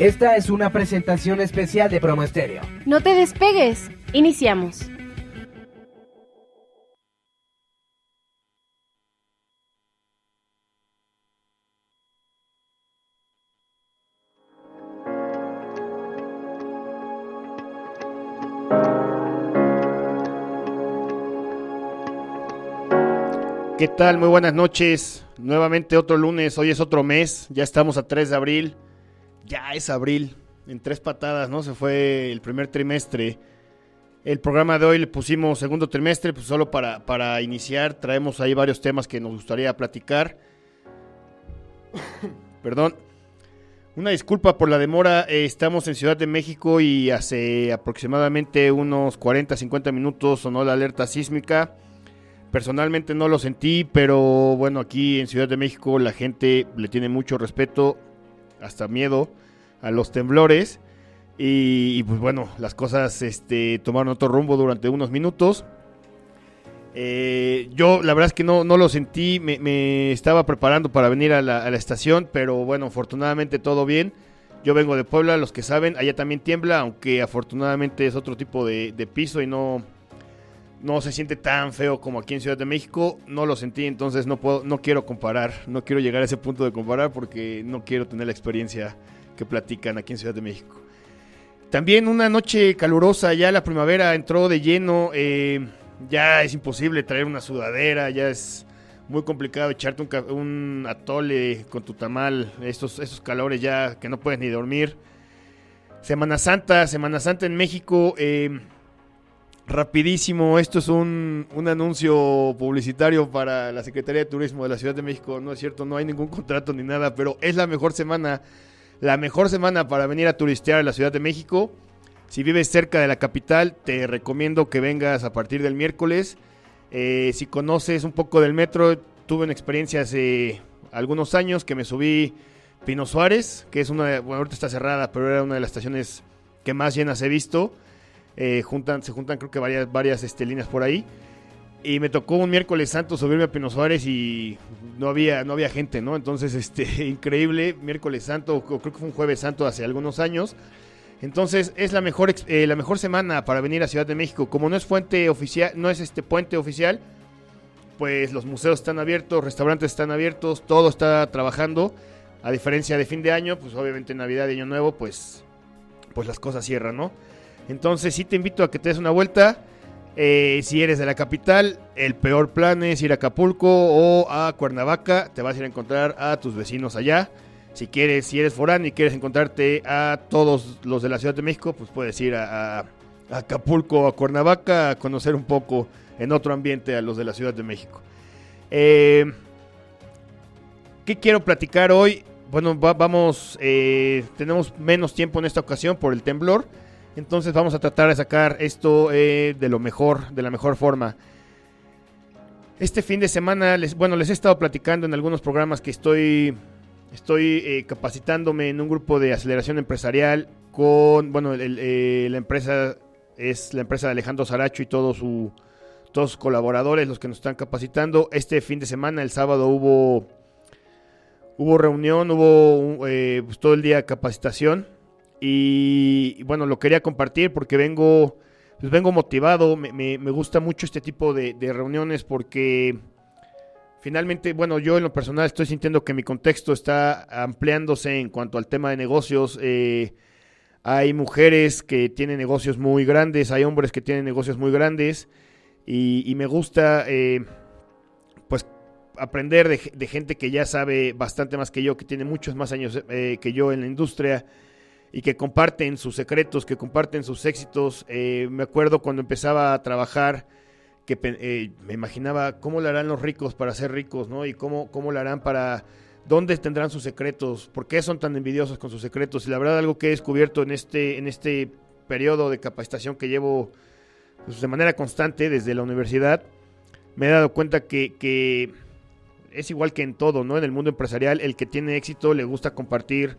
Esta es una presentación especial de Promo Estéreo. No te despegues. Iniciamos. ¿Qué tal? Muy buenas noches. Nuevamente otro lunes, hoy es otro mes, ya estamos a 3 de abril. Ya es abril, en 3 patadas, ¿no? Se fue el primer trimestre. El programa de hoy le pusimos segundo trimestre, pues solo para iniciar. Traemos ahí varios temas que nos gustaría platicar. Perdón. Una disculpa por la demora, estamos en Ciudad de México y hace aproximadamente unos 40-50 minutos sonó la alerta sísmica. Personalmente no lo sentí, pero bueno, aquí en Ciudad de México la gente le tiene mucho respeto, hasta miedo a los temblores. Y pues bueno, las cosas tomaron otro rumbo durante unos minutos. Yo la verdad es que no lo sentí, me estaba preparando para venir a la estación, pero bueno, afortunadamente todo bien. Yo vengo de Puebla, los que saben, allá también tiembla, aunque afortunadamente es otro tipo de piso y no se siente tan feo como aquí en Ciudad de México. No lo sentí, entonces no quiero comparar, no quiero llegar a ese punto de comparar porque no quiero tener la experiencia que platican aquí en Ciudad de México. También una noche calurosa, ya la primavera entró de lleno, ya es imposible traer una sudadera, ya es muy complicado echarte un atole con tu tamal, esos calores ya que no puedes ni dormir. Semana Santa en México. Rapidísimo, esto es un anuncio publicitario para la Secretaría de Turismo de la Ciudad de México. No es cierto, no hay ningún contrato ni nada, pero es la mejor semana para venir a turistear a la Ciudad de México. Si vives cerca de la capital, te recomiendo que vengas a partir del miércoles. Si conoces un poco del metro, tuve una experiencia hace algunos años que me subí Pino Suárez, que es ahorita está cerrada, pero era una de las estaciones que más llenas he visto. Se juntan creo que varias líneas por ahí, y me tocó un miércoles santo subirme a Pino Suárez y no había gente, ¿no? Entonces increíble, miércoles santo, creo que fue un jueves santo hace algunos años. Entonces es la mejor semana para venir a Ciudad de México. Como no es puente oficial, pues los museos están abiertos, restaurantes están abiertos, todo está trabajando. A diferencia de fin de año, pues obviamente Navidad y Año Nuevo, pues las cosas cierran, ¿no? Entonces sí te invito a que te des una vuelta. Si eres de la capital, el peor plan es ir a Acapulco o a Cuernavaca. Te vas a ir a encontrar a tus vecinos allá. Si eres foráneo y quieres encontrarte a todos los de la Ciudad de México, pues puedes ir a Acapulco o a Cuernavaca a conocer un poco en otro ambiente a los de la Ciudad de México. ¿Qué quiero platicar hoy? Bueno, tenemos menos tiempo en esta ocasión por el temblor. Entonces vamos a tratar de sacar esto de la mejor forma. Este fin de semana, les he estado platicando en algunos programas que estoy capacitándome en un grupo de aceleración empresarial con, la empresa es la empresa de Alejandro Saracho y todos sus colaboradores, los que nos están capacitando. Este fin de semana, el sábado, hubo reunión, pues todo el día capacitación. Y bueno, lo quería compartir porque vengo motivado. Me gusta mucho este tipo de reuniones porque finalmente, yo en lo personal estoy sintiendo que mi contexto está ampliándose en cuanto al tema de negocios. Hay mujeres que tienen negocios muy grandes, hay hombres que tienen negocios muy grandes y me gusta pues aprender de gente que ya sabe bastante más que yo, que tiene muchos más años que yo en la industria, y que comparten sus secretos, que comparten sus éxitos. Me acuerdo cuando empezaba a trabajar que me imaginaba cómo lo harán los ricos para ser ricos, ¿no? Y cómo lo harán dónde tendrán sus secretos, por qué son tan envidiosos con sus secretos. Y la verdad, algo que he descubierto en este periodo de capacitación que llevo pues, de manera constante desde la universidad, me he dado cuenta que es igual que en todo, ¿no? En el mundo empresarial, el que tiene éxito le gusta compartir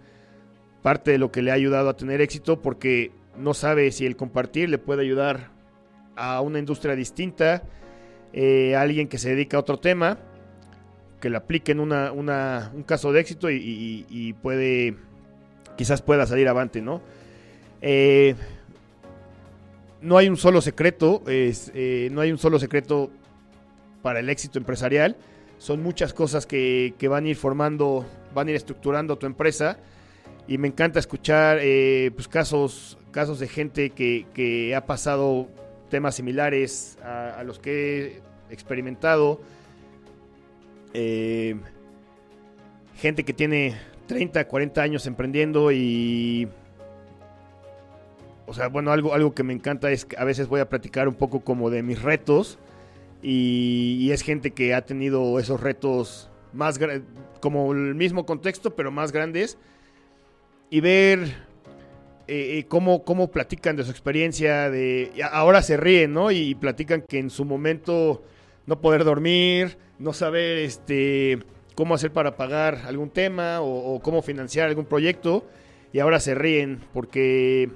parte de lo que le ha ayudado a tener éxito, porque no sabe si el compartir le puede ayudar a una industria distinta, a alguien que se dedica a otro tema, que le aplique en un caso de éxito y puede quizás pueda salir avante, ¿no? No hay un solo secreto, no hay un solo secreto para el éxito empresarial. Son muchas cosas que van a ir formando, van a ir estructurando tu empresa, y me encanta escuchar pues casos de gente que ha pasado temas similares a los que he experimentado. Gente que tiene 30, 40 años emprendiendo y... O sea, bueno, algo que me encanta es que a veces voy a platicar un poco como de mis retos, y es gente que ha tenido esos retos más como el mismo contexto, pero más grandes, y ver cómo platican de su experiencia, ahora se ríen, ¿no? Y platican que en su momento no poder dormir, no saber cómo hacer para pagar algún tema o cómo financiar algún proyecto, y ahora se ríen porque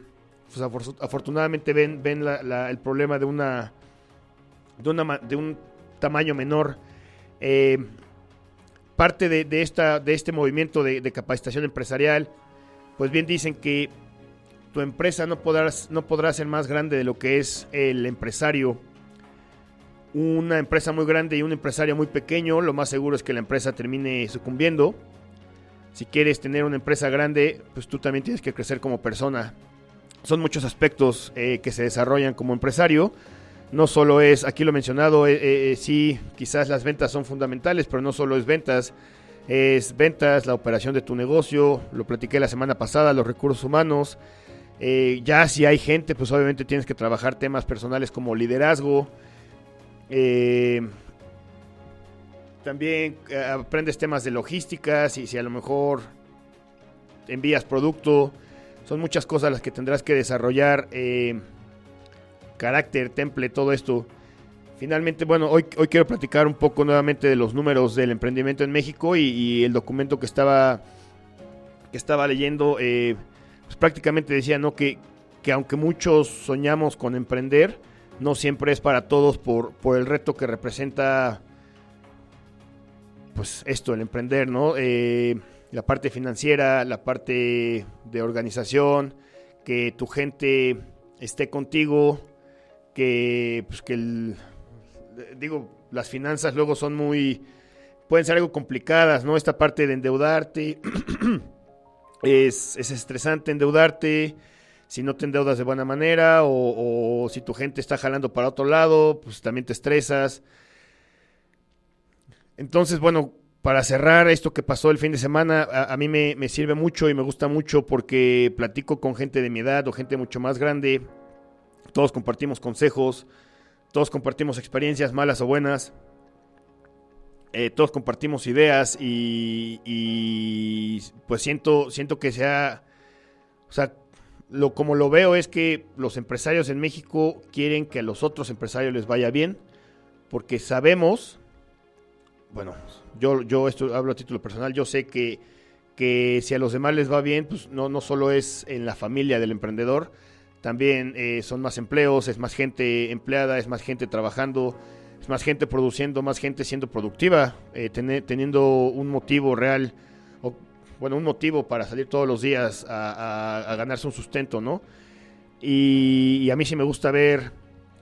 pues, afortunadamente ven el problema de un tamaño menor. Parte de este movimiento de capacitación empresarial, pues bien dicen que tu empresa no podrá ser más grande de lo que es el empresario. Una empresa muy grande y un empresario muy pequeño, lo más seguro es que la empresa termine sucumbiendo. Si quieres tener una empresa grande, pues tú también tienes que crecer como persona. Son muchos aspectos que se desarrollan como empresario. No solo es, aquí lo he mencionado, sí, quizás las ventas son fundamentales, pero no solo es ventas, la operación de tu negocio, lo platiqué la semana pasada, los recursos humanos. Ya si hay gente, pues obviamente tienes que trabajar temas personales como liderazgo. También aprendes temas de logística, si a lo mejor envías producto. Son muchas cosas las que tendrás que desarrollar, carácter, temple, todo esto. Finalmente, bueno, hoy quiero platicar un poco nuevamente de los números del emprendimiento en México y el documento que estaba leyendo, pues prácticamente decía, ¿no? que aunque muchos soñamos con emprender, no siempre es para todos por el reto que representa, pues esto, el emprender, ¿no? La parte financiera, la parte de organización, que tu gente esté contigo, las finanzas luego pueden ser algo complicadas, ¿no? Esta parte de endeudarte, es estresante endeudarte, si no te endeudas de buena manera, o si tu gente está jalando para otro lado, pues también te estresas. Entonces, bueno, para cerrar esto que pasó el fin de semana, a mí me sirve mucho y me gusta mucho porque platico con gente de mi edad o gente mucho más grande. Todos compartimos consejos, todos compartimos experiencias malas o buenas, todos compartimos ideas y pues siento que como lo veo es que los empresarios en México quieren que a los otros empresarios les vaya bien, porque sabemos, bueno, yo esto hablo a título personal, yo sé que si a los demás les va bien, pues no solo es en la familia del emprendedor, también son más empleos, es más gente empleada, es más gente trabajando, es más gente produciendo, más gente siendo productiva, teniendo un motivo real, un motivo para salir todos los días a ganarse un sustento, ¿no? Y a mí sí me gusta ver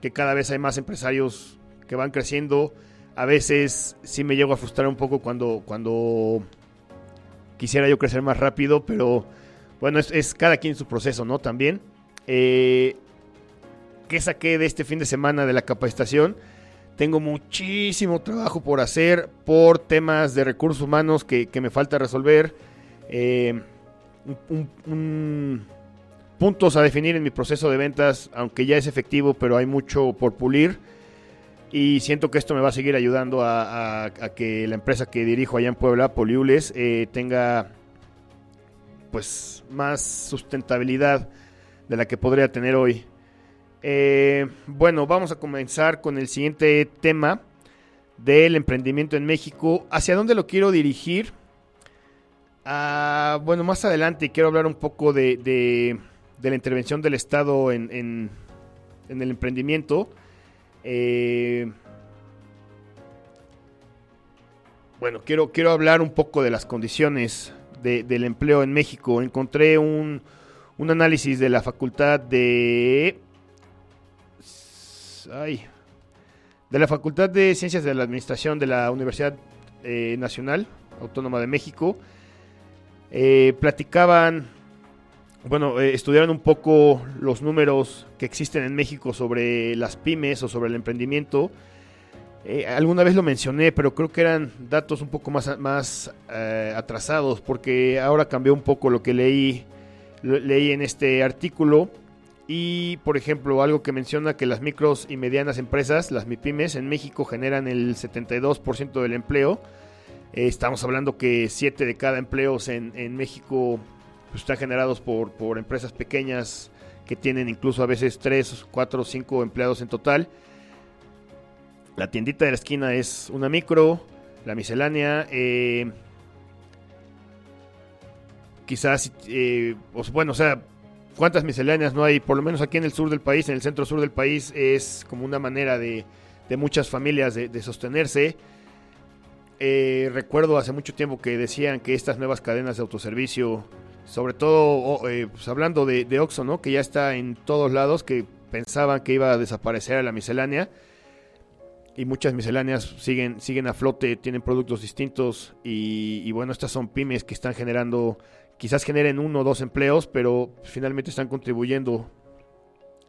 que cada vez hay más empresarios que van creciendo. A veces sí me llego a frustrar un poco cuando quisiera yo crecer más rápido, pero bueno, es cada quien su proceso, ¿no? También. ¿Qué saqué de este fin de semana de la capacitación? Tengo muchísimo trabajo por hacer por temas de recursos humanos que me falta resolver. Puntos a definir en mi proceso de ventas, aunque ya es efectivo, pero hay mucho por pulir. Y siento que esto me va a seguir ayudando a que la empresa que dirijo allá en Puebla, Poliules, tenga pues más sustentabilidad de la que podría tener hoy. Bueno, vamos a comenzar con el siguiente tema del emprendimiento en México. ¿Hacia dónde lo quiero dirigir? Bueno, más adelante quiero hablar un poco de la intervención del Estado en el emprendimiento. Bueno, quiero hablar un poco de las condiciones del empleo en México. Encontré un análisis de la Facultad de la Facultad de Ciencias de la Administración de la Universidad Nacional Autónoma de México. Estudiaron un poco los números que existen en México sobre las pymes o sobre el emprendimiento. Alguna vez lo mencioné, pero creo que eran datos un poco más atrasados, porque ahora cambió un poco lo que leí en este artículo. Y, por ejemplo, algo que menciona que las micros y medianas empresas, las MIPYMES, en México generan el 72% del empleo. Estamos hablando que 7 de cada empleos en México pues, están generados por empresas pequeñas que tienen incluso a veces 3, 4, 5 empleados en total. La tiendita de la esquina es una micro, la miscelánea, ¿cuántas misceláneas no hay? Por lo menos aquí en el sur del país, en el centro sur del país, es como una manera de muchas familias de sostenerse. Recuerdo hace mucho tiempo que decían que estas nuevas cadenas de autoservicio, sobre todo hablando de Oxxo, ¿no? Que ya está en todos lados, que pensaban que iba a desaparecer la miscelánea. Y muchas misceláneas siguen a flote, tienen productos distintos y bueno, estas son pymes que están generando, quizás generen 1 o 2 empleos, pero finalmente están contribuyendo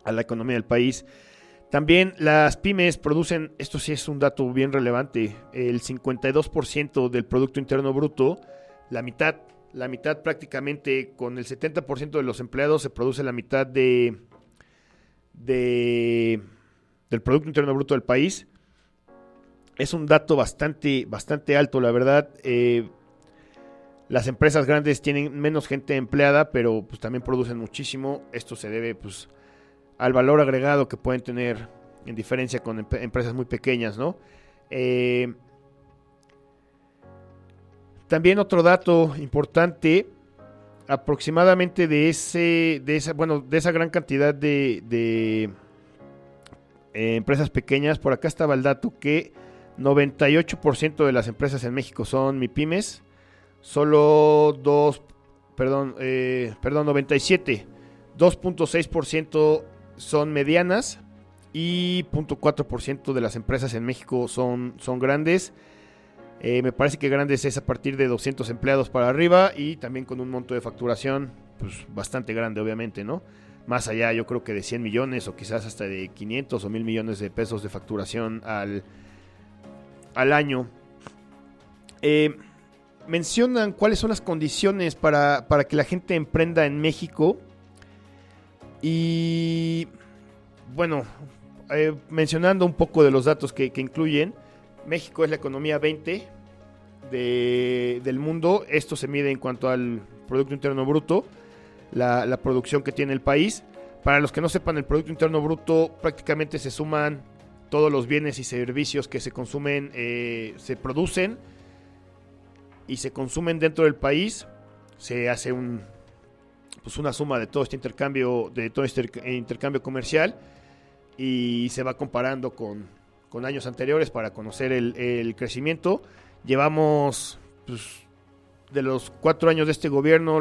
a la economía del país. También las pymes producen, esto sí es un dato bien relevante, el 52% del Producto Interno Bruto, la mitad prácticamente, con el 70% de los empleados se produce la mitad del Producto Interno Bruto del país. Es un dato bastante alto, la verdad. Las empresas grandes tienen menos gente empleada, pero pues también producen muchísimo. Esto se debe pues al valor agregado que pueden tener en diferencia con empresas muy pequeñas, ¿no? También otro dato importante, aproximadamente de esa gran cantidad de empresas pequeñas, por acá estaba el dato que 98% de las empresas en México son MIPYMES, solo 2.6% son medianas y 0.4% de las empresas en México son grandes. Me parece que grandes es a partir de 200 empleados para arriba y también con un monto de facturación pues bastante grande, obviamente, ¿no? Más allá, yo creo que de 100 millones o quizás hasta de 500 o 1000 millones de pesos de facturación al año. Mencionan cuáles son las condiciones para que la gente emprenda en México. Y bueno, mencionando un poco de los datos que incluyen, México es la economía 20 del mundo. Esto se mide en cuanto al Producto Interno Bruto, la producción que tiene el país. Para los que no sepan, el Producto Interno Bruto prácticamente se suman todos los bienes y servicios que se consumen, se producen y se consumen dentro del país. Se hace una suma de todo este intercambio comercial y se va comparando con años anteriores para conocer el crecimiento. Llevamos de los 4 años de este gobierno,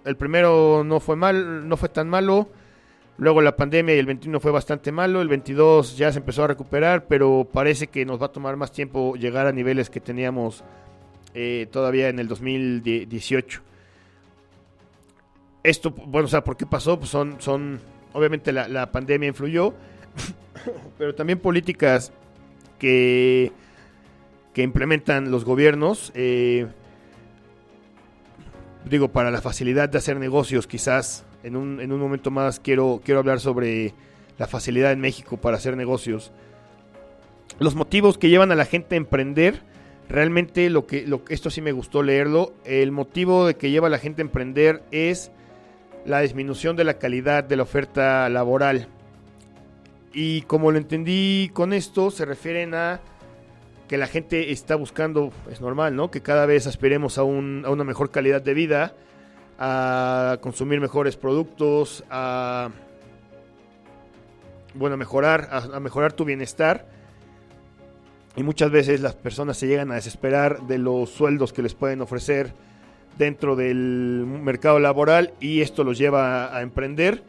el primero no fue tan malo. Luego la pandemia y el 21 fue bastante malo, el 22 ya se empezó a recuperar, pero parece que nos va a tomar más tiempo llegar a niveles que teníamos todavía en el 2018. Esto, bueno, o sea, ¿por qué pasó? Pues son obviamente la pandemia influyó, pero también políticas que implementan los gobiernos, para la facilidad de hacer negocios. Quizás en un momento más quiero hablar sobre la facilidad en México para hacer negocios. Los motivos que llevan a la gente a emprender, realmente esto sí me gustó leerlo. El motivo de que lleva a la gente a emprender es la disminución de la calidad de la oferta laboral. Y como lo entendí con esto, se refieren a que la gente está buscando, es normal, ¿no? Que cada vez aspiremos a una mejor calidad de vida, a consumir mejores productos, a mejorar tu bienestar. Y muchas veces las personas se llegan a desesperar de los sueldos que les pueden ofrecer dentro del mercado laboral y esto los lleva a emprender.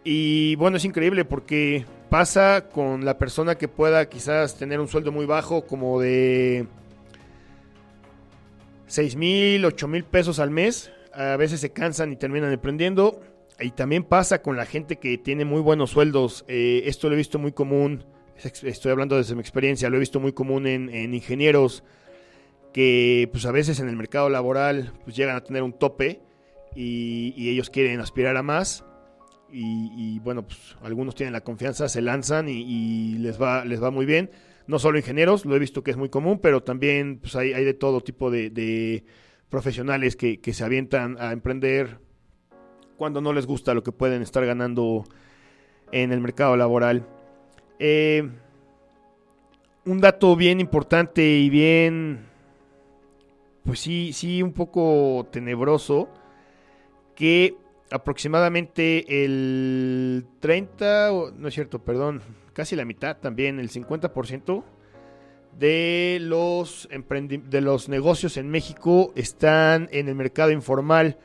Y bueno, es increíble porque pasa con la persona que pueda quizás tener un sueldo muy bajo, como de 6,000, 8,000 pesos al mes. A veces se cansan y terminan emprendiendo. Y también pasa con la gente que tiene muy buenos sueldos. Esto lo he visto muy común, estoy hablando desde mi experiencia, lo he visto muy común en ingenieros que pues a veces en el mercado laboral pues llegan a tener un tope y ellos quieren aspirar a más. Y bueno, pues algunos tienen la confianza, se lanzan y les va muy bien. No solo ingenieros, lo he visto que es muy común, pero también pues hay de todo tipo de profesionales que se avientan a emprender cuando no les gusta lo que pueden estar ganando en el mercado laboral. Un dato bien importante y bien, pues sí, un poco tenebroso, que aproximadamente el 30, no es cierto, perdón, casi la mitad también, el 50% de los negocios en México están en el mercado informal.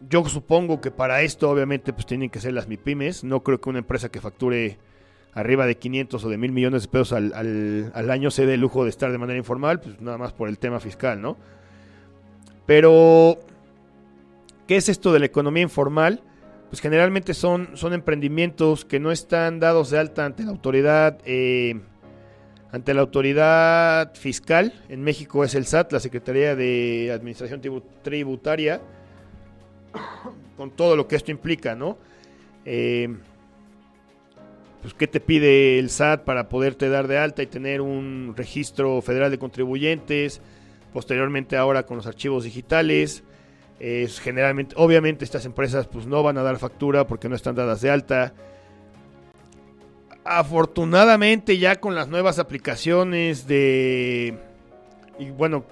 Yo supongo que para esto obviamente pues tienen que ser las MIPYMES. No creo que una empresa que facture arriba de 500 o de 1,000 millones de pesos al año se dé el lujo de estar de manera informal, pues nada más por el tema fiscal, ¿no? Pero ¿qué es esto de la economía informal? Pues generalmente son emprendimientos que no están dados de alta ante la autoridad fiscal. En México es el SAT, la Secretaría de Administración Tributaria, con todo lo que esto implica, ¿no? Pues ¿qué te pide el SAT para poderte dar de alta y tener un registro federal de contribuyentes? Posteriormente ahora con los archivos digitales. Generalmente, obviamente estas empresas pues no van a dar factura porque no están dadas de alta. Afortunadamente ya con las nuevas aplicaciones y bueno,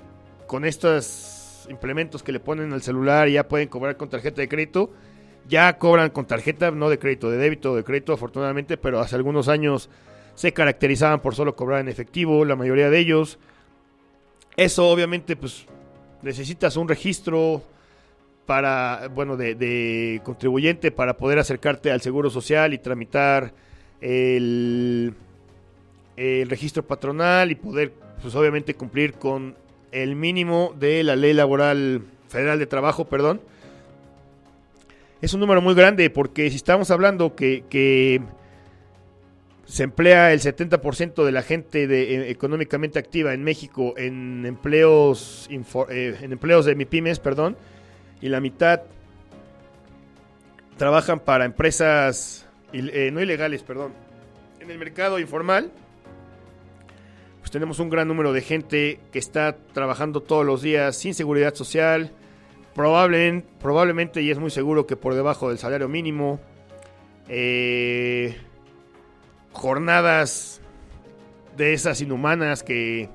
con estos implementos que le ponen al celular ya pueden cobrar con tarjeta de crédito. Ya cobran con tarjeta, no de crédito, de débito o de crédito afortunadamente, pero hace algunos años se caracterizaban por solo cobrar en efectivo, la mayoría de ellos. Eso obviamente pues necesitas un registro de contribuyente para poder acercarte al Seguro Social y tramitar el registro patronal y poder pues obviamente cumplir con el mínimo de la Ley Laboral Federal de Trabajo, perdón. Es un número muy grande porque si estamos hablando que se emplea el 70% de la gente económicamente activa en México en empleos de MIPYMES, perdón, y la mitad trabajan para empresas no ilegales, perdón, en el mercado informal, pues tenemos un gran número de gente que está trabajando todos los días sin seguridad social, probablemente y es muy seguro que por debajo del salario mínimo, jornadas de esas inhumanas que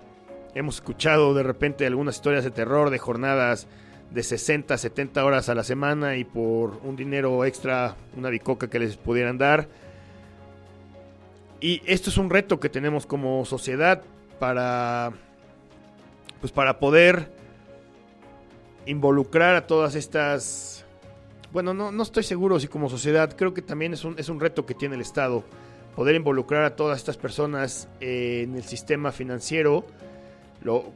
hemos escuchado de repente algunas historias de terror, de jornadas de 60, 70 horas a la semana y por un dinero extra, una bicoca que les pudieran dar. Y esto es un reto que tenemos como sociedad para poder involucrar a todas estas... Bueno, no estoy seguro si como sociedad, creo que también es un reto que tiene el Estado, poder involucrar a todas estas personas en el sistema financiero,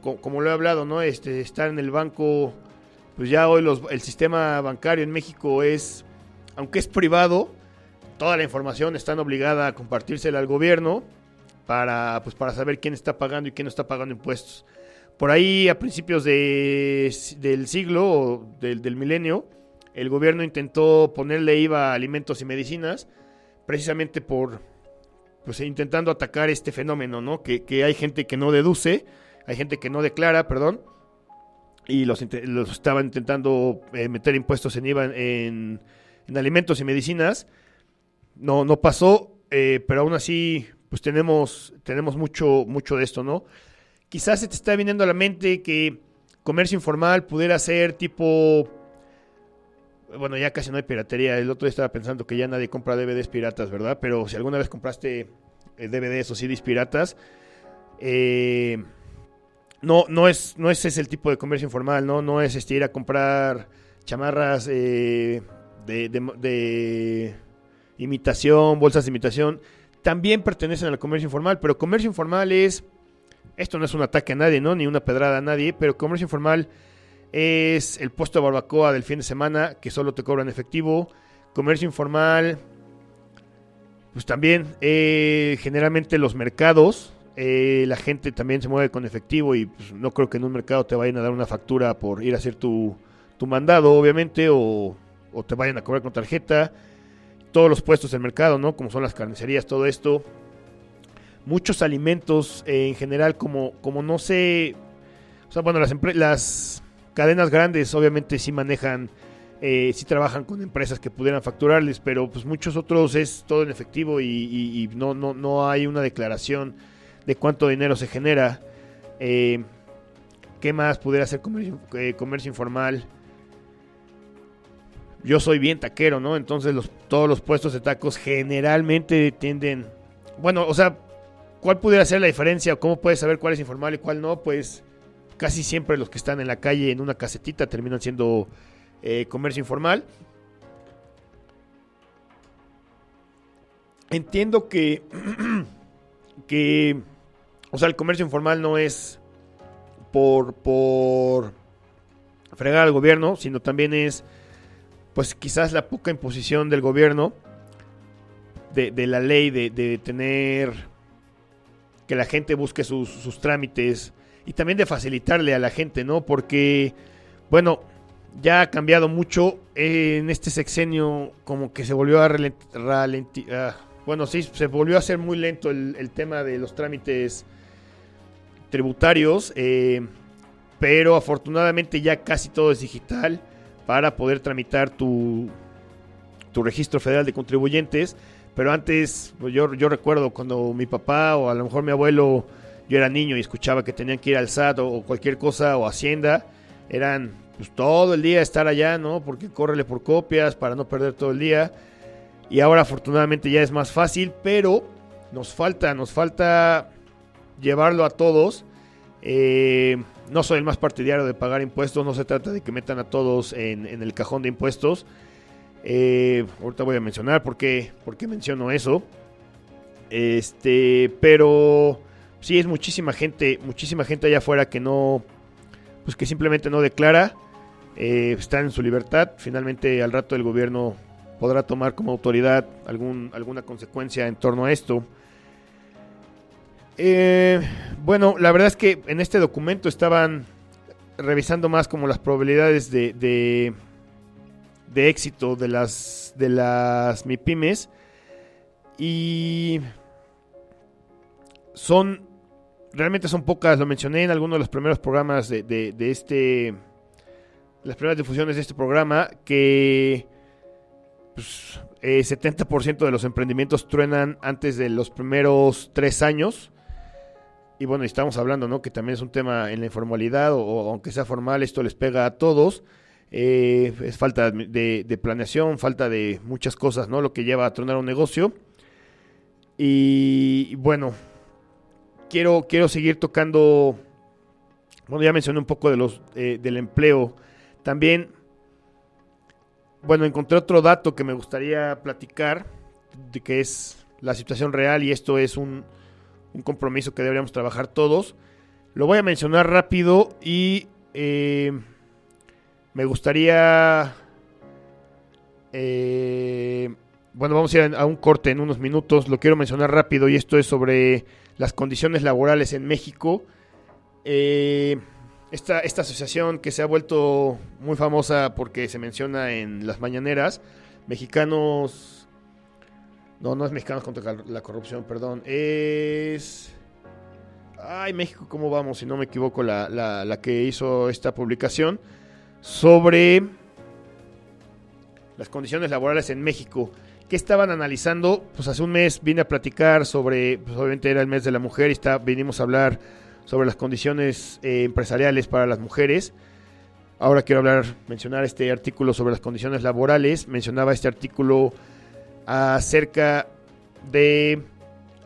como lo he hablado, ¿no? Estar en el banco, pues ya hoy el sistema bancario en México aunque es privado, toda la información está obligada a compartírsela al gobierno para saber quién está pagando y quién no está pagando impuestos. Por ahí, a principios del siglo o del milenio, el gobierno intentó ponerle IVA a alimentos y medicinas, precisamente intentando atacar este fenómeno, ¿no? Que hay gente que no deduce, hay gente que no declara, perdón, y los estaban intentando meter impuestos en IVA en alimentos y medicinas. No pasó, pero aún así pues tenemos mucho de esto, ¿no? Quizás se te está viniendo a la mente que comercio informal pudiera ser tipo... Bueno, ya casi no hay piratería. El otro día estaba pensando que ya nadie compra DVDs piratas, ¿verdad? Pero si alguna vez compraste DVDs o CDs piratas, no es ese el tipo de comercio informal, no es ir a comprar chamarras de imitación, bolsas de imitación. También pertenecen al comercio informal, pero comercio informal esto no es un ataque a nadie, ¿no? Ni una pedrada a nadie, pero comercio informal es el puesto de barbacoa del fin de semana que solo te cobran efectivo. Comercio informal, pues también generalmente los mercados, la gente también se mueve con efectivo y pues, no creo que en un mercado te vayan a dar una factura por ir a hacer tu mandado, obviamente, o te vayan a cobrar con tarjeta. Todos los puestos del mercado, ¿no? Como son las carnicerías, todo esto. Muchos alimentos en general, como no sé, o sea, bueno, las cadenas grandes obviamente sí manejan, sí trabajan con empresas que pudieran facturarles, pero pues muchos otros es todo en efectivo y no hay una declaración de cuánto dinero se genera. ¿Qué más pudiera ser comercio informal? Yo soy bien taquero, ¿no? Entonces todos los puestos de tacos generalmente tienden... Bueno, o sea, ¿cuál pudiera ser la diferencia? ¿O cómo puedes saber cuál es informal y cuál no? Pues casi siempre los que están en la calle en una casetita terminan siendo comercio informal. Entiendo que o sea, el comercio informal no es por fregar al gobierno, sino también es pues quizás la poca imposición del gobierno de la ley de tener que la gente busque sus trámites y también de facilitarle a la gente, ¿no? Porque, bueno, ya ha cambiado mucho en este sexenio, como que se volvió a bueno, sí, se volvió a hacer muy lento el tema de los trámites tributarios, pero afortunadamente ya casi todo es digital para poder tramitar tu registro federal de contribuyentes. Pero antes, pues yo recuerdo cuando mi papá o a lo mejor mi abuelo, yo era niño y escuchaba que tenían que ir al SAT o cualquier cosa o Hacienda, eran pues todo el día estar allá, ¿no? Porque córrele por copias para no perder todo el día. Y ahora afortunadamente ya es más fácil, pero nos falta llevarlo a todos. No soy el más partidario de pagar impuestos, no se trata de que metan a todos en el cajón de impuestos. Ahorita voy a mencionar por qué menciono eso. Pero sí es muchísima gente allá afuera que no, pues que simplemente no declara, están en su libertad. Finalmente al rato el gobierno podrá tomar como autoridad alguna consecuencia en torno a esto. Bueno, la verdad es que en este documento estaban revisando más como las probabilidades de éxito de las MIPYMES y realmente son pocas. Lo mencioné en alguno de los primeros programas de las primeras difusiones de este programa, que pues, 70% de los emprendimientos truenan antes de los primeros 3 años. Y bueno, estamos hablando, ¿no? Que también es un tema en la informalidad, o aunque sea formal, esto les pega a todos. Es falta de planeación, falta de muchas cosas, ¿no? Lo que lleva a tronar un negocio. Y bueno, quiero seguir tocando. Bueno, ya mencioné un poco del empleo. También, bueno, encontré otro dato que me gustaría platicar, de que es la situación real, y esto es un compromiso que deberíamos trabajar todos. Lo voy a mencionar rápido y me gustaría... bueno, vamos a ir a un corte en unos minutos. Lo quiero mencionar rápido y esto es sobre las condiciones laborales en México. Esta asociación que se ha vuelto muy famosa porque se menciona en las mañaneras, Mexicanos... No es Mexicanos contra la Corrupción, perdón. Es... Ay, México, ¿cómo vamos? Si no me equivoco, la que hizo esta publicación sobre las condiciones laborales en México. ¿Qué estaban analizando? Pues hace un mes vine a platicar sobre, pues obviamente era el mes de la mujer, y vinimos a hablar sobre las condiciones empresariales para las mujeres. Ahora quiero mencionar este artículo sobre las condiciones laborales. Mencionaba este artículo acerca de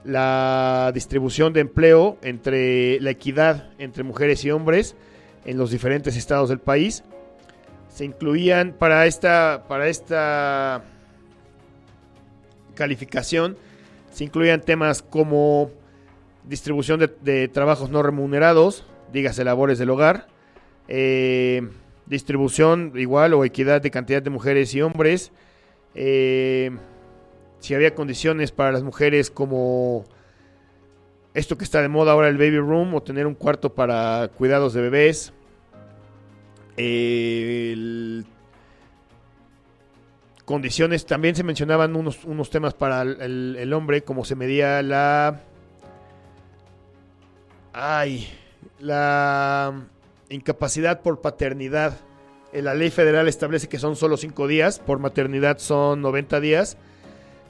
la distribución de empleo, entre la equidad entre mujeres y hombres en los diferentes estados del país. Se incluían para esta calificación, se incluían temas como distribución de trabajos no remunerados, dígase labores del hogar, distribución igual o equidad de cantidad de mujeres y hombres, si había condiciones para las mujeres como esto que está de moda ahora, el baby room, o tener un cuarto para cuidados de bebés, condiciones, también se mencionaban unos temas para el hombre, como se medía la incapacidad por paternidad. La ley federal establece que son solo 5 días, por maternidad son 90 días,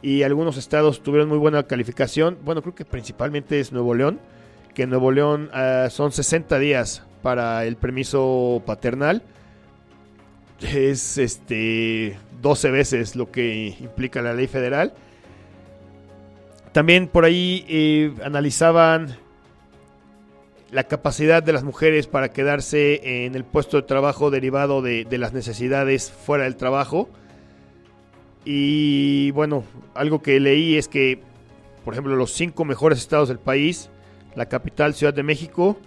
y algunos estados tuvieron muy buena calificación. Bueno, creo que principalmente es Nuevo León, que en Nuevo León son 60 días para el permiso paternal. Es 12 veces lo que implica la ley federal. También por ahí analizaban la capacidad de las mujeres para quedarse en el puesto de trabajo derivado de las necesidades fuera del trabajo. Y bueno, algo que leí es que, por ejemplo, los 5 mejores estados del país, la capital, Ciudad de México,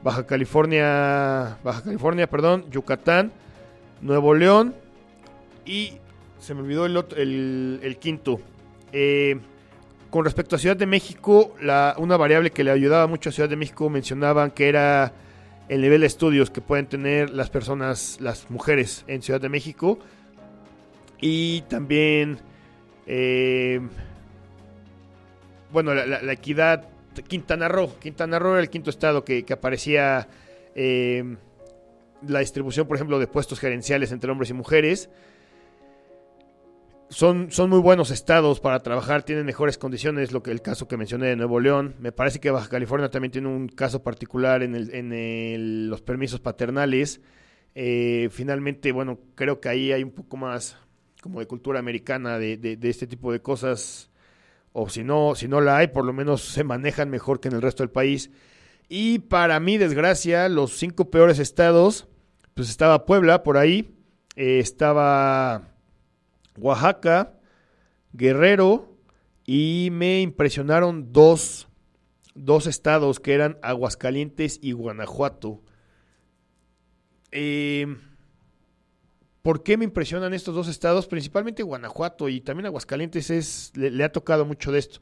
Baja California, Yucatán, Nuevo León y se me olvidó el quinto. Con respecto a Ciudad de México, una variable que le ayudaba mucho a Ciudad de México mencionaban que era el nivel de estudios que pueden tener las mujeres en Ciudad de México. Y también, la equidad. Quintana Roo era el quinto estado que aparecía la distribución, por ejemplo, de puestos gerenciales entre hombres y mujeres. Son muy buenos estados para trabajar, tienen mejores condiciones, el caso que mencioné de Nuevo León. Me parece que Baja California también tiene un caso particular en los permisos paternales. Finalmente, bueno, creo que ahí hay un poco más como de cultura americana de este tipo de cosas, o si no la hay, por lo menos se manejan mejor que en el resto del país. Y para mi desgracia, los 5 peores estados, pues estaba Puebla por ahí, estaba Oaxaca, Guerrero, y me impresionaron dos estados que eran Aguascalientes y Guanajuato. ¿Por qué me impresionan estos 2 estados? Principalmente Guanajuato y también Aguascalientes le ha tocado mucho de esto.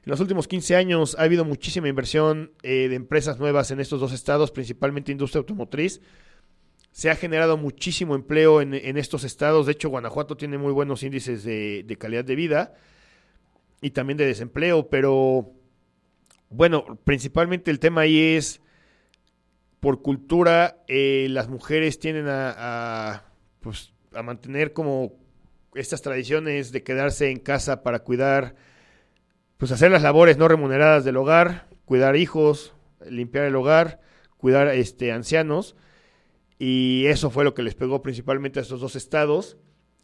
En los últimos 15 años ha habido muchísima inversión de empresas nuevas en estos 2 estados, principalmente industria automotriz. Se ha generado muchísimo empleo en estos estados. De hecho, Guanajuato tiene muy buenos índices de calidad de vida y también de desempleo. Pero, bueno, principalmente el tema ahí es, por cultura, las mujeres tienden a mantener como estas tradiciones de quedarse en casa para cuidar, pues hacer las labores no remuneradas del hogar, cuidar hijos, limpiar el hogar, cuidar ancianos. Y eso fue lo que les pegó principalmente a estos 2 estados,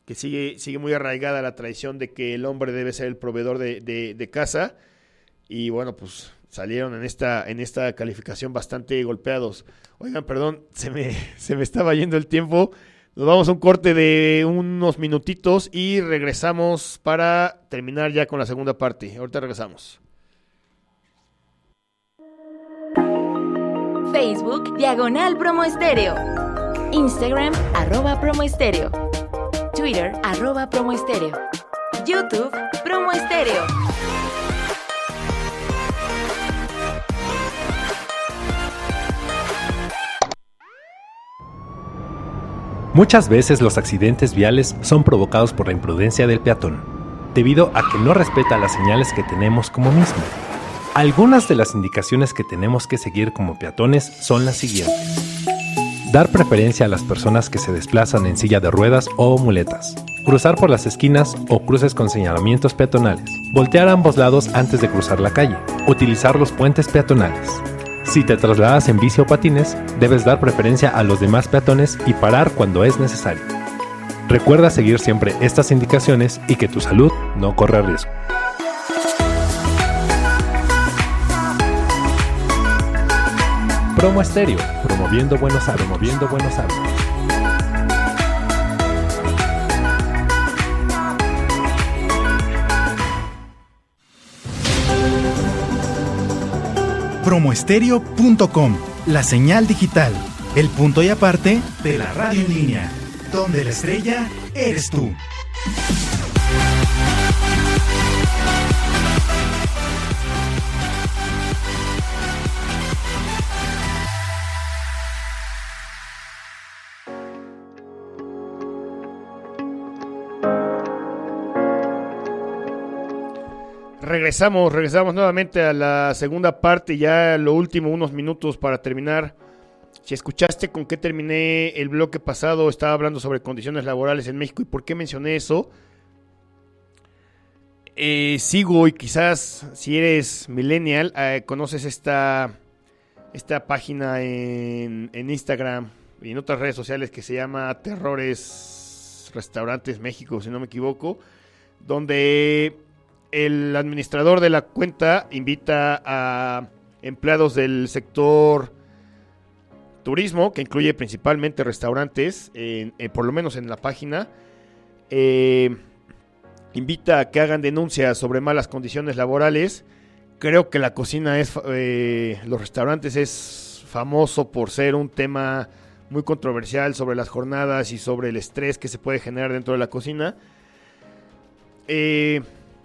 que sigue muy arraigada la tradición de que el hombre debe ser el proveedor de casa. Y bueno, pues salieron en esta calificación bastante golpeados. Oigan, perdón, se me estaba yendo el tiempo. Nos vamos a un corte de unos minutitos y regresamos para terminar ya con la segunda parte. Ahorita regresamos. Facebook, /Promoestéreo. Instagram, @Promoestéreo. Twitter, @Promoestéreo. YouTube, Promoestéreo. Muchas veces los accidentes viales son provocados por la imprudencia del peatón, debido a que no respeta las señales que tenemos como mismo. Algunas de las indicaciones que tenemos que seguir como peatones son las siguientes. Dar preferencia a las personas que se desplazan en silla de ruedas o muletas. Cruzar por las esquinas o cruces con señalamientos peatonales. Voltear a ambos lados antes de cruzar la calle. Utilizar los puentes peatonales. Si te trasladas en bici o patines, debes dar preferencia a los demás peatones y parar cuando es necesario. Recuerda seguir siempre estas indicaciones y que tu salud no corre riesgo. Promo Estéreo, promoviendo buenos hábitos. Promoestereo.com, la señal digital, el punto y aparte de la radio en línea, donde la estrella eres tú. Regresamos nuevamente a la segunda parte, ya lo último, unos minutos para terminar. Si escuchaste con qué terminé el bloque pasado, estaba hablando sobre condiciones laborales en México y por qué mencioné eso. Sigo, y quizás si eres millennial, conoces esta página en Instagram y en otras redes sociales que se llama Terrores Restaurantes México, si no me equivoco, donde el administrador de la cuenta invita a empleados del sector turismo, que incluye principalmente restaurantes, por lo menos en la página, invita a que hagan denuncias sobre malas condiciones laborales. Creo que la cocina los restaurantes es famoso por ser un tema muy controversial sobre las jornadas y sobre el estrés que se puede generar dentro de la cocina.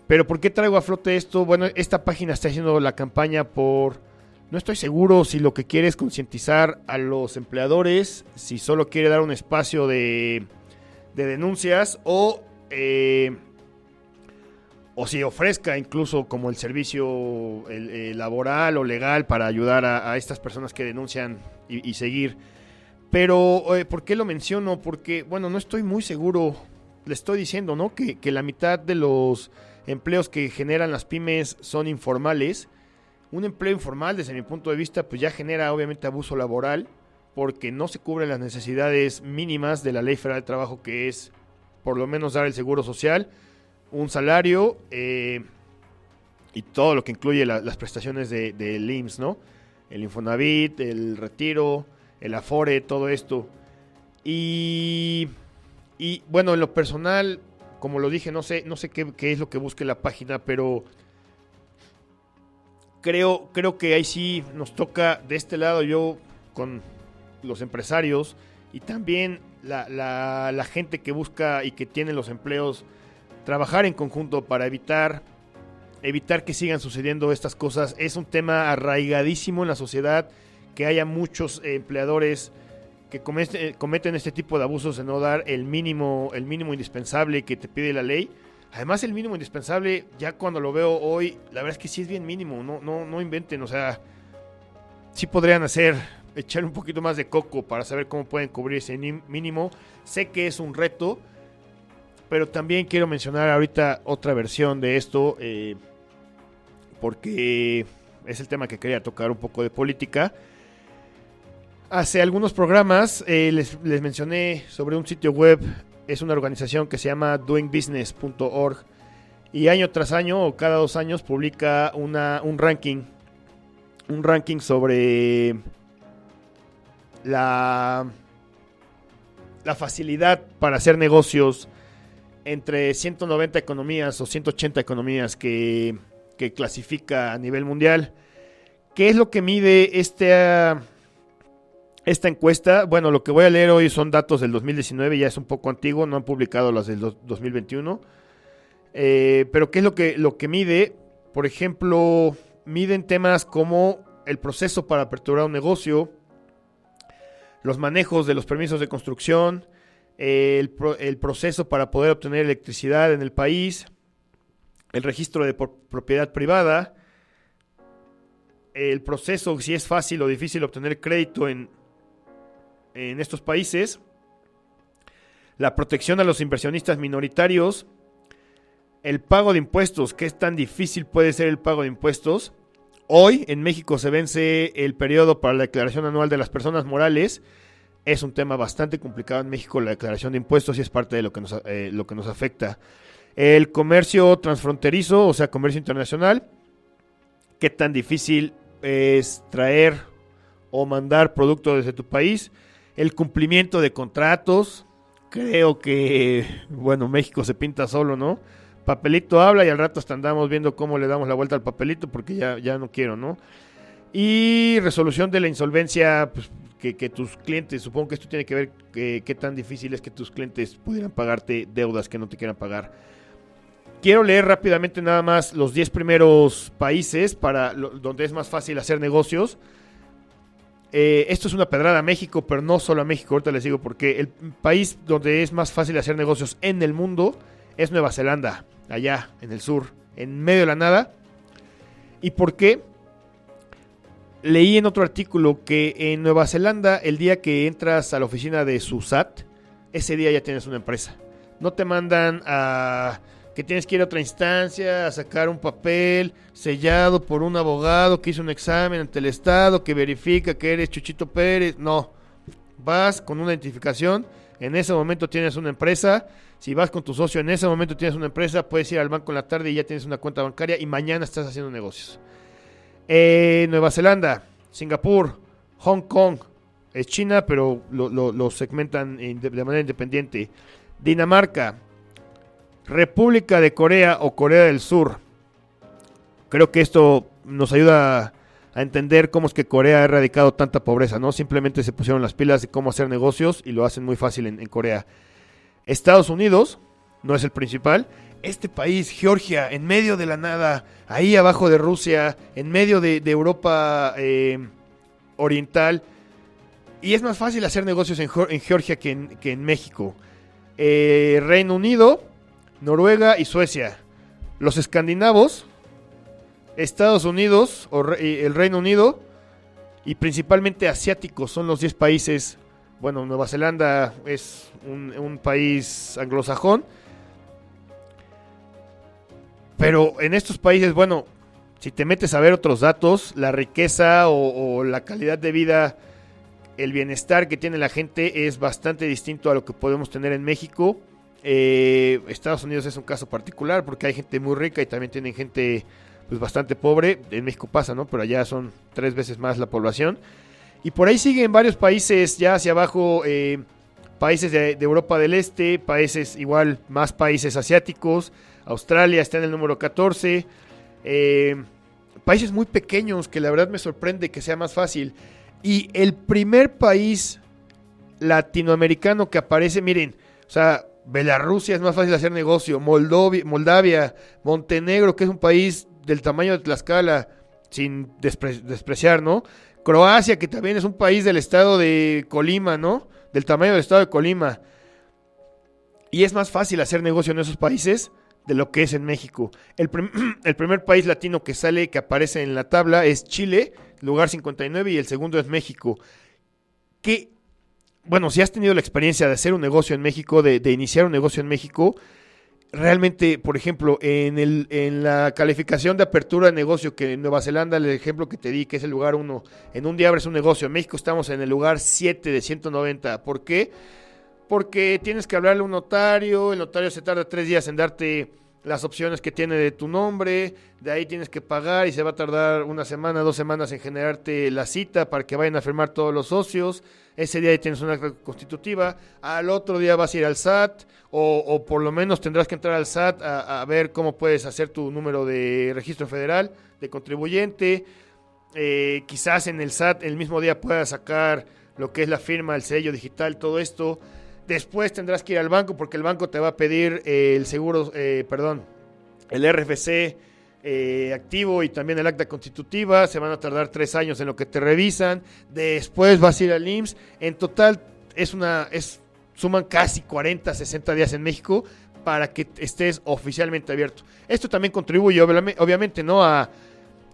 Pero ¿por qué traigo a flote esto? Bueno, esta página está haciendo la campaña no estoy seguro si lo que quiere es concientizar a los empleadores, si solo quiere dar un espacio de denuncias o si ofrezca incluso como el servicio laboral o legal para ayudar a estas personas que denuncian y seguir. Pero, ¿por qué lo menciono? Porque, bueno, no estoy muy seguro. Le estoy diciendo, ¿no? Que la mitad de los empleos que generan las pymes son informales. Un empleo informal, desde mi punto de vista, pues ya genera obviamente abuso laboral, porque no se cubren las necesidades mínimas de la Ley Federal de Trabajo, que es por lo menos dar el seguro social, un salario y todo lo que incluye las prestaciones del IMSS, ¿no? El Infonavit, el retiro, el Afore, todo esto. Y bueno, en lo personal, como lo dije, no sé qué es lo que busque la página, pero creo que ahí sí nos toca de este lado, yo con los empresarios y también la gente que busca y que tiene los empleos, trabajar en conjunto para evitar que sigan sucediendo estas cosas. Es un tema arraigadísimo en la sociedad, que haya muchos empleadores que cometen este tipo de abusos de no dar el mínimo indispensable que te pide la ley. Además, el mínimo indispensable, ya cuando lo veo hoy, la verdad es que sí es bien mínimo, no inventen, o sea, sí podrían echar un poquito más de coco para saber cómo pueden cubrir ese mínimo. Sé que es un reto, pero también quiero mencionar ahorita otra versión de esto, porque es el tema que quería tocar, un poco de política. Hace algunos programas les mencioné sobre un sitio web, es una organización que se llama doingbusiness.org, y año tras año o cada 2 años publica un ranking sobre la facilidad para hacer negocios entre 190 economías o 180 economías que clasifica a nivel mundial. ¿Qué es lo que mide esta encuesta? Bueno, lo que voy a leer hoy son datos del 2019, ya es un poco antiguo, no han publicado las del 2021. Pero ¿qué es lo que mide? Por ejemplo, miden temas como el proceso para aperturar un negocio, los manejos de los permisos de construcción, el proceso para poder obtener electricidad en el país, el registro de propiedad privada, el proceso, si es fácil o difícil obtener crédito en estos países, la protección a los inversionistas minoritarios, el pago de impuestos, qué tan difícil puede ser el pago de impuestos. Hoy en México se vence el periodo para la declaración anual de las personas morales. Es un tema bastante complicado en México la declaración de impuestos y es parte de lo que nos afecta. El comercio transfronterizo, o sea, comercio internacional, qué tan difícil es traer o mandar producto desde tu país, el cumplimiento de contratos. Creo que, bueno, México se pinta solo, ¿no? Papelito habla y al rato hasta andamos viendo cómo le damos la vuelta al papelito porque ya no quiero, ¿no? Y resolución de la insolvencia, pues que tus clientes, supongo que esto tiene que ver qué tan difícil es que tus clientes pudieran pagarte deudas que no te quieran pagar. Quiero leer rápidamente nada más los 10 primeros países donde es más fácil hacer negocios. Esto es una pedrada a México, pero no solo a México, ahorita les digo por qué. El país donde es más fácil hacer negocios en el mundo es Nueva Zelanda, allá en el sur, en medio de la nada. ¿Y por qué? Leí en otro artículo que en Nueva Zelanda, el día que entras a la oficina de su SAT, ese día ya tienes una empresa. No te mandan a que tienes que ir a otra instancia, a sacar un papel sellado por un abogado que hizo un examen ante el Estado, que verifica que eres Chuchito Pérez. No, vas con una identificación, en ese momento tienes una empresa. Si vas con tu socio, en ese momento tienes una empresa, puedes ir al banco en la tarde y ya tienes una cuenta bancaria y mañana estás haciendo negocios. Nueva Zelanda, Singapur, Hong Kong, es China, pero lo segmentan de manera independiente. Dinamarca, República de Corea o Corea del Sur. Creo que esto nos ayuda a entender cómo es que Corea ha erradicado tanta pobreza, ¿no? Simplemente se pusieron las pilas de cómo hacer negocios y lo hacen muy fácil en Corea. Estados Unidos, no es el principal. Este país, Georgia, en medio de la nada, ahí abajo de Rusia, en medio de Europa oriental. Y es más fácil hacer negocios en Georgia que en México. Reino Unido, Noruega y Suecia. Los escandinavos, Estados Unidos, el Reino Unido y principalmente asiáticos son los 10 países. Bueno, Nueva Zelanda es un país anglosajón. Pero en estos países, bueno, si te metes a ver otros datos, la riqueza o la calidad de vida, el bienestar que tiene la gente es bastante distinto a lo que podemos tener en México. Estados Unidos es un caso particular porque hay gente muy rica y también tienen gente pues bastante pobre. En México pasa, ¿no? Pero allá son 3 veces más la población. Y por ahí siguen varios países ya hacia abajo, países de Europa del Este, países igual, más países asiáticos. Australia está en el número 14. Países muy pequeños que la verdad me sorprende que sea más fácil. Y el primer país latinoamericano que aparece, miren, o sea, Bielorrusia es más fácil hacer negocio, Moldavia, Montenegro, que es un país del tamaño de Tlaxcala, sin despreciar, ¿no? Croacia, que también es un país del estado de Colima, ¿no? Del tamaño del estado de Colima. Y es más fácil hacer negocio en esos países de lo que es en México. El primer país latino que aparece en la tabla es Chile, lugar 59, y el segundo es México. Que, bueno, si has tenido la experiencia de hacer un negocio en México, de iniciar un negocio en México, realmente, por ejemplo, en la calificación de apertura de negocio, que en Nueva Zelanda, el ejemplo que te di, que es el lugar 1, en un día abres un negocio. En México estamos en el lugar 7 de 190. ¿Por qué? Porque tienes que hablarle a un notario, el notario se tarda 3 días en darte las opciones que tiene de tu nombre, de ahí tienes que pagar y se va a tardar 1 semana, 2 semanas en generarte la cita para que vayan a firmar todos los socios. Ese día ahí tienes una acta constitutiva, al otro día vas a ir al SAT o por lo menos tendrás que entrar al SAT a ver cómo puedes hacer tu número de registro federal de contribuyente. Quizás en el SAT el mismo día puedas sacar lo que es la firma, el sello digital, todo esto. Después tendrás que ir al banco porque el banco te va a pedir el seguro, el RFC activo y también el acta constitutiva. Se van a tardar 3 años en lo que te revisan. Después vas a ir al IMSS. En total suman casi 40, 60 días en México para que estés oficialmente abierto. Esto también contribuye obviamente, ¿no?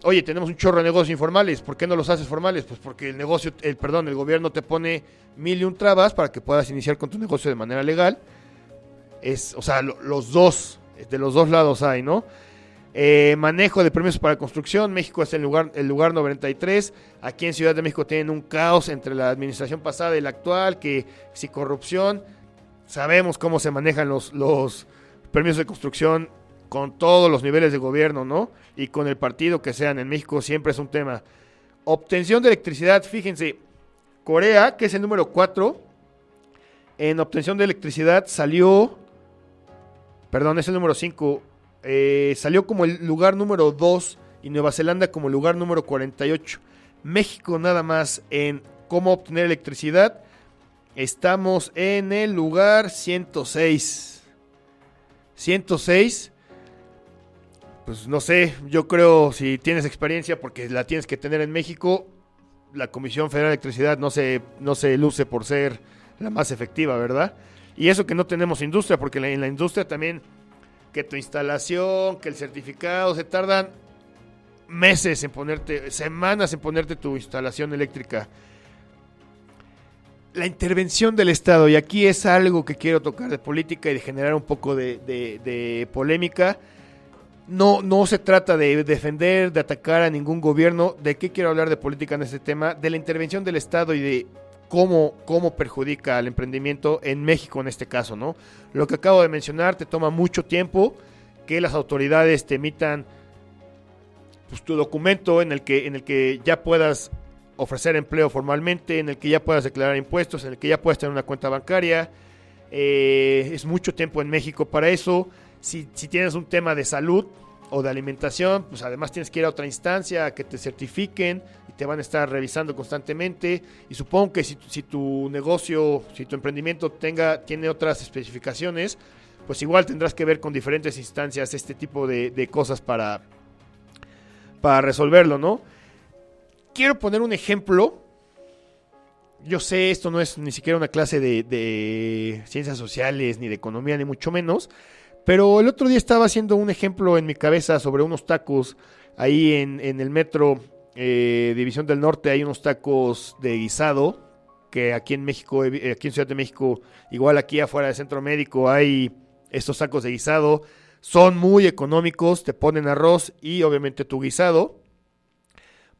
Oye, tenemos un chorro de negocios informales, ¿por qué no los haces formales? Pues porque el gobierno te pone 1001 trabas para que puedas iniciar con tu negocio de manera legal. De los dos lados hay, ¿no? Manejo de permisos para construcción, México es el lugar 93. Aquí en Ciudad de México tienen un caos entre la administración pasada y la actual, que si corrupción, sabemos cómo se manejan los permisos de construcción con todos los niveles de gobierno, ¿no? Y con el partido que sean, en México siempre es un tema. Obtención de electricidad, fíjense, Corea, que es el número 4, en obtención de electricidad es el número 5, salió como el lugar número 2 y Nueva Zelanda como el lugar número 48. México nada más en cómo obtener electricidad, estamos en el lugar 106. 106, pues no sé, yo creo si tienes experiencia, porque la tienes que tener en México, la Comisión Federal de Electricidad no se luce por ser la más efectiva, ¿verdad? Y eso que no tenemos industria, porque en la industria también, que tu instalación, que el certificado, se tardan meses en ponerte, semanas en ponerte tu instalación eléctrica. La intervención del Estado, y aquí es algo que quiero tocar de política y de generar un poco de polémica. No se trata de defender, de atacar a ningún gobierno. ¿De qué quiero hablar de política en este tema? De la intervención del Estado y de cómo perjudica al emprendimiento en México en este caso, ¿no? Lo que acabo de mencionar, te toma mucho tiempo que las autoridades te emitan pues, tu documento en el que ya puedas ofrecer empleo formalmente, en el que ya puedas declarar impuestos, en el que ya puedas tener una cuenta bancaria. Es mucho tiempo en México para eso. Si tienes un tema de salud o de alimentación, pues además tienes que ir a otra instancia a que te certifiquen y te van a estar revisando constantemente. Y supongo que si tu negocio, si tu emprendimiento tiene otras especificaciones, pues igual tendrás que ver con diferentes instancias este tipo de cosas para resolverlo, ¿no? Quiero poner un ejemplo. Yo sé, esto no es ni siquiera una clase de ciencias sociales, ni de economía, ni mucho menos, pero el otro día estaba haciendo un ejemplo en mi cabeza sobre unos tacos. Ahí en el metro División del Norte hay unos tacos de guisado, que aquí en México, aquí en Ciudad de México, igual aquí afuera del Centro Médico hay estos tacos de guisado. Son muy económicos, te ponen arroz y obviamente tu guisado.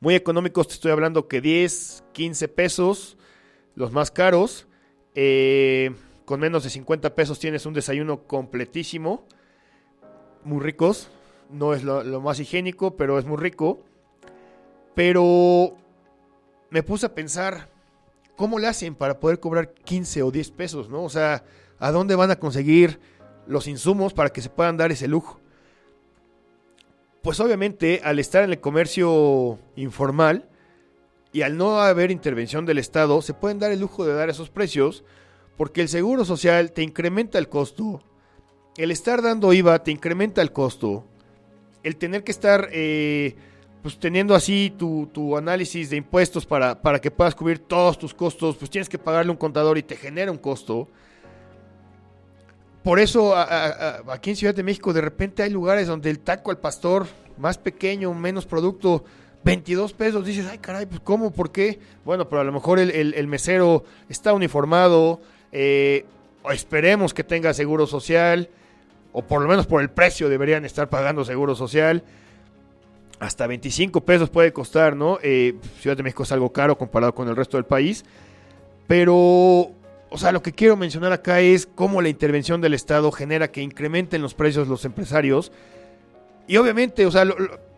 Muy económicos, te estoy hablando que 10, 15 pesos, los más caros. Con menos de 50 pesos tienes un desayuno completísimo. Muy ricos. No es lo más higiénico, pero es muy rico. Pero me puse a pensar, ¿cómo le hacen para poder cobrar 15 o 10 pesos, ¿no? O sea, ¿a dónde van a conseguir los insumos para que se puedan dar ese lujo? Pues obviamente al estar en el comercio informal y al no haber intervención del Estado, se pueden dar el lujo de dar esos precios porque el seguro social te incrementa el costo, el estar dando IVA te incrementa el costo, el tener que estar pues teniendo así tu análisis de impuestos para que puedas cubrir todos tus costos, pues tienes que pagarle a un contador y te genera un costo. Por eso aquí en Ciudad de México de repente hay lugares donde el taco al pastor más pequeño, menos producto, 22 pesos. Dices, ay caray, pues ¿cómo? ¿Por qué? Bueno, pero a lo mejor el mesero está uniformado, o esperemos que tenga seguro social, o por lo menos por el precio deberían estar pagando seguro social. Hasta 25 pesos puede costar, ¿no? Ciudad de México es algo caro comparado con el resto del país, pero... O sea, lo que quiero mencionar acá es cómo la intervención del Estado genera que incrementen los precios los empresarios. Y obviamente, o sea,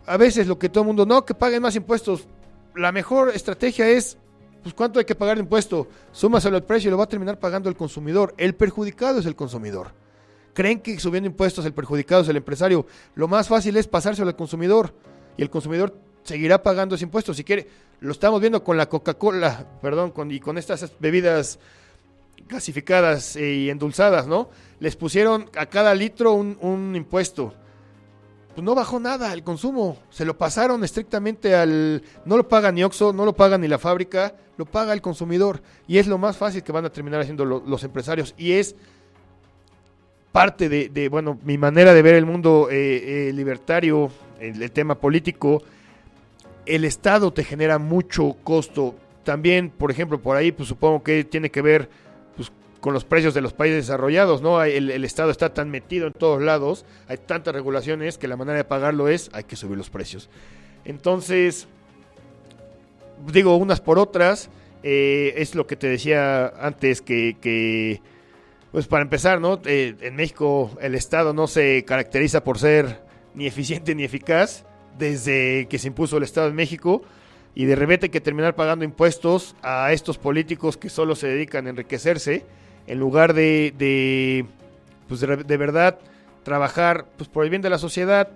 a veces lo que todo el mundo, no, que paguen más impuestos. La mejor estrategia es, pues, ¿cuánto hay que pagar de impuesto? Súmaselo al precio y lo va a terminar pagando el consumidor. El perjudicado es el consumidor. Creen que subiendo impuestos el perjudicado es el empresario. Lo más fácil es pasárselo al consumidor. Y el consumidor seguirá pagando ese impuesto. Si quiere, lo estamos viendo con la Coca-Cola, y con estas bebidas gasificadas y endulzadas, ¿no? Les pusieron a cada litro un impuesto. Pues no bajó nada el consumo. Se lo pasaron estrictamente no lo paga ni Oxxo, no lo paga ni la fábrica, lo paga el consumidor. Y es lo más fácil que van a terminar haciendo los empresarios. Y es parte de mi manera de ver el mundo libertario, el tema político. El Estado te genera mucho costo. También, por ejemplo, por ahí, pues supongo que tiene que ver con los precios de los países desarrollados, ¿no? El Estado está tan metido en todos lados, hay tantas regulaciones que la manera de pagarlo hay que subir los precios. Entonces, digo, unas por otras, es lo que te decía antes, que pues para empezar, ¿no? En México el Estado no se caracteriza por ser ni eficiente ni eficaz, desde que se impuso el Estado en México. y de repente hay que terminar pagando impuestos a estos políticos que solo se dedican a enriquecerse en lugar de verdad trabajar pues, por el bien de la sociedad.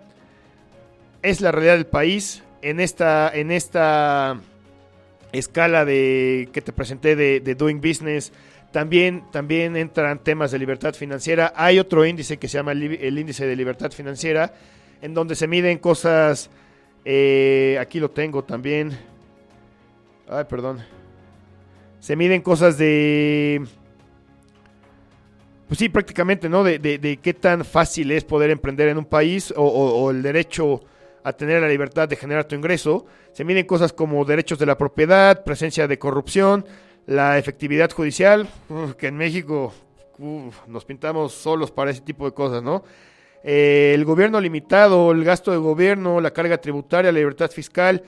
Es la realidad del país. En esta escala que te presenté de Doing Business, también entran temas de libertad financiera. Hay otro índice que se llama el índice de libertad financiera, en donde se miden cosas, aquí lo tengo también, se miden cosas pues sí, prácticamente, ¿no? De qué tan fácil es poder emprender en un país o el derecho a tener la libertad de generar tu ingreso. Se miden cosas como derechos de la propiedad, presencia de corrupción, la efectividad judicial, que en México nos pintamos solos para ese tipo de cosas, ¿no? El gobierno limitado, el gasto de gobierno, la carga tributaria, la libertad fiscal.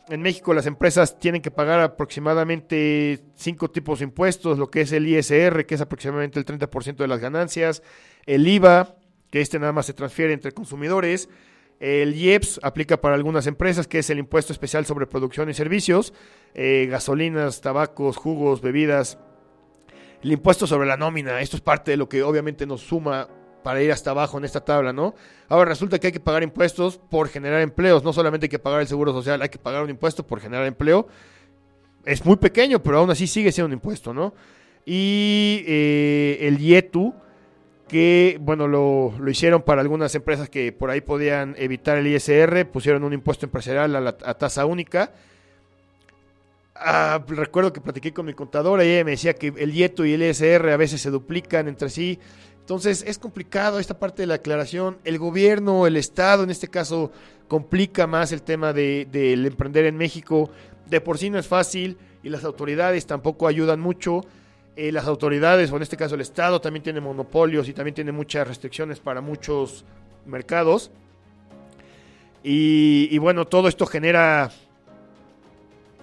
En México las empresas tienen que pagar aproximadamente 5 tipos de impuestos, lo que es el ISR, que es aproximadamente el 30% de las ganancias, el IVA, que nada más se transfiere entre consumidores, el IEPS aplica para algunas empresas, que es el impuesto especial sobre producción y servicios, gasolinas, tabacos, jugos, bebidas, el impuesto sobre la nómina. Esto es parte de lo que obviamente nos suma para ir hasta abajo en esta tabla, ¿no? Ahora resulta que hay que pagar impuestos por generar empleos, no solamente hay que pagar el seguro social, hay que pagar un impuesto por generar empleo. Es muy pequeño, pero aún así sigue siendo un impuesto, ¿no? Y el IETU, que bueno, lo hicieron para algunas empresas que por ahí podían evitar el ISR, pusieron un impuesto empresarial a tasa única. Recuerdo que platiqué con mi contadora y ella me decía que el IETU y el ISR a veces se duplican entre sí. Entonces es complicado esta parte de la aclaración. El gobierno, el Estado en este caso, complica más el tema del emprender en México. De por sí no es fácil y las autoridades tampoco ayudan mucho. Las autoridades, o en este caso el Estado, también tiene monopolios y también tiene muchas restricciones para muchos mercados. Y bueno, todo esto genera,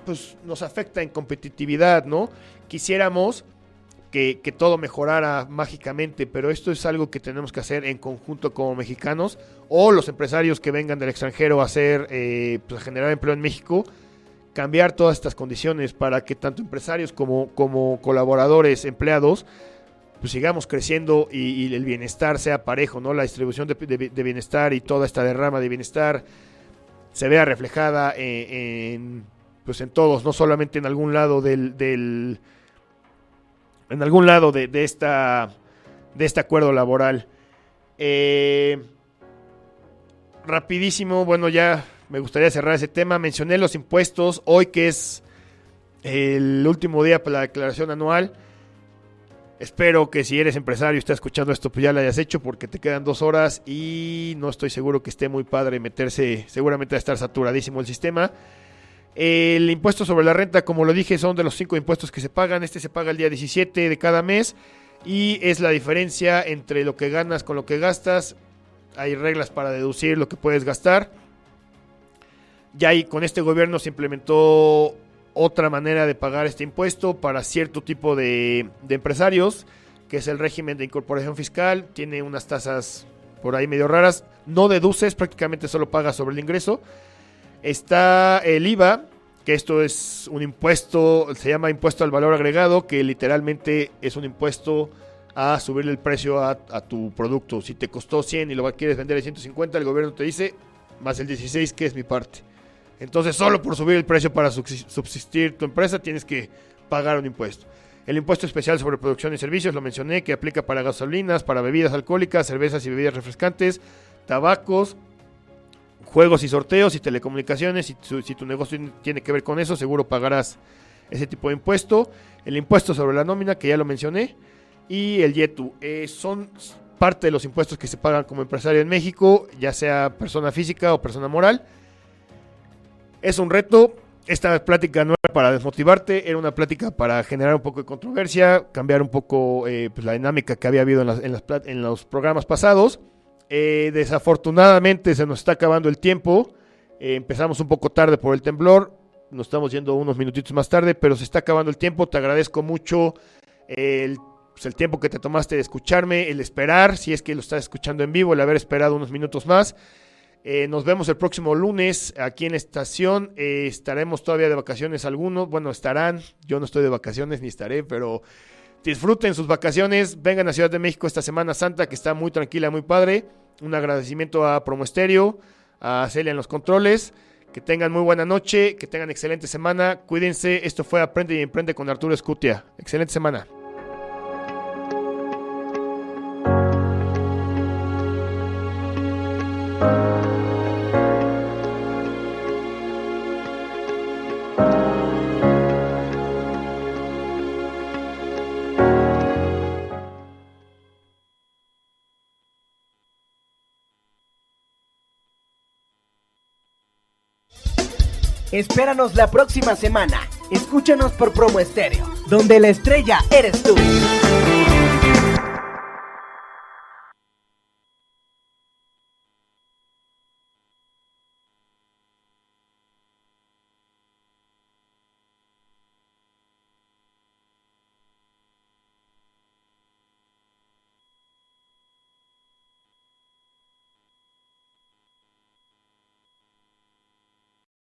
pues nos afecta en competitividad, ¿no? Quisiéramos que todo mejorara mágicamente, pero esto es algo que tenemos que hacer en conjunto como mexicanos o los empresarios que vengan del extranjero a hacer, pues a generar empleo en México, cambiar todas estas condiciones para que tanto empresarios como colaboradores, empleados, pues sigamos creciendo y el bienestar sea parejo, ¿no? La distribución de bienestar y toda esta derrama de bienestar se vea reflejada en todos, no solamente en algún lado de este acuerdo laboral. Rapidísimo, bueno, ya me gustaría cerrar ese tema. Mencioné los impuestos hoy, que es el último día para la declaración anual. Espero que si eres empresario y estás escuchando esto, pues ya lo hayas hecho, porque te quedan 2 horas y no estoy seguro que esté muy padre meterse. Seguramente va a estar saturadísimo el sistema. El impuesto sobre la renta, como lo dije, son de los 5 impuestos que se pagan. Este se paga el día 17 de cada mes y es la diferencia entre lo que ganas con lo que gastas. Hay reglas para deducir lo que puedes gastar. Ya con este gobierno se implementó otra manera de pagar este impuesto para cierto tipo de empresarios, que es el régimen de incorporación fiscal. Tiene unas tasas por ahí medio raras. No deduces, prácticamente solo pagas sobre el ingreso. Está el IVA, que esto es un impuesto, se llama impuesto al valor agregado, que literalmente es un impuesto a subirle el precio a tu producto. Si te costó 100 y lo quieres vender a 150, el gobierno te dice, más el 16, que es mi parte. Entonces, solo por subir el precio para subsistir tu empresa, tienes que pagar un impuesto. El impuesto especial sobre producción y servicios, lo mencioné, que aplica para gasolinas, para bebidas alcohólicas, cervezas y bebidas refrescantes, tabacos, juegos y sorteos y telecomunicaciones. Si tu negocio tiene que ver con eso, seguro pagarás ese tipo de impuesto. El impuesto sobre la nómina, que ya lo mencioné, y el IETU. Son parte de los impuestos que se pagan como empresario en México, ya sea persona física o persona moral. Es un reto. Esta plática no era para desmotivarte, era una plática para generar un poco de controversia, cambiar un poco pues la dinámica que había habido en los programas pasados. Desafortunadamente se nos está acabando el tiempo. Empezamos un poco tarde por el temblor, nos estamos yendo unos minutitos más tarde, pero se está acabando el tiempo. Te agradezco mucho el tiempo que te tomaste de escucharme, el esperar, si es que lo estás escuchando en vivo, el haber esperado unos minutos más. Nos vemos el próximo lunes aquí en la estación. Estaremos todavía de vacaciones algunos. Bueno, estarán. Yo no estoy de vacaciones ni estaré, pero disfruten sus vacaciones. Vengan a Ciudad de México esta Semana Santa, que está muy tranquila, muy padre. Un agradecimiento a Promo Estéreo, a Celia en los controles. Que tengan muy buena noche, que tengan excelente semana. Cuídense. Esto fue Aprende y Emprende con Arturo Escutia. Excelente semana. Espéranos la próxima semana. Escúchanos por Promo Estéreo, donde la estrella eres tú.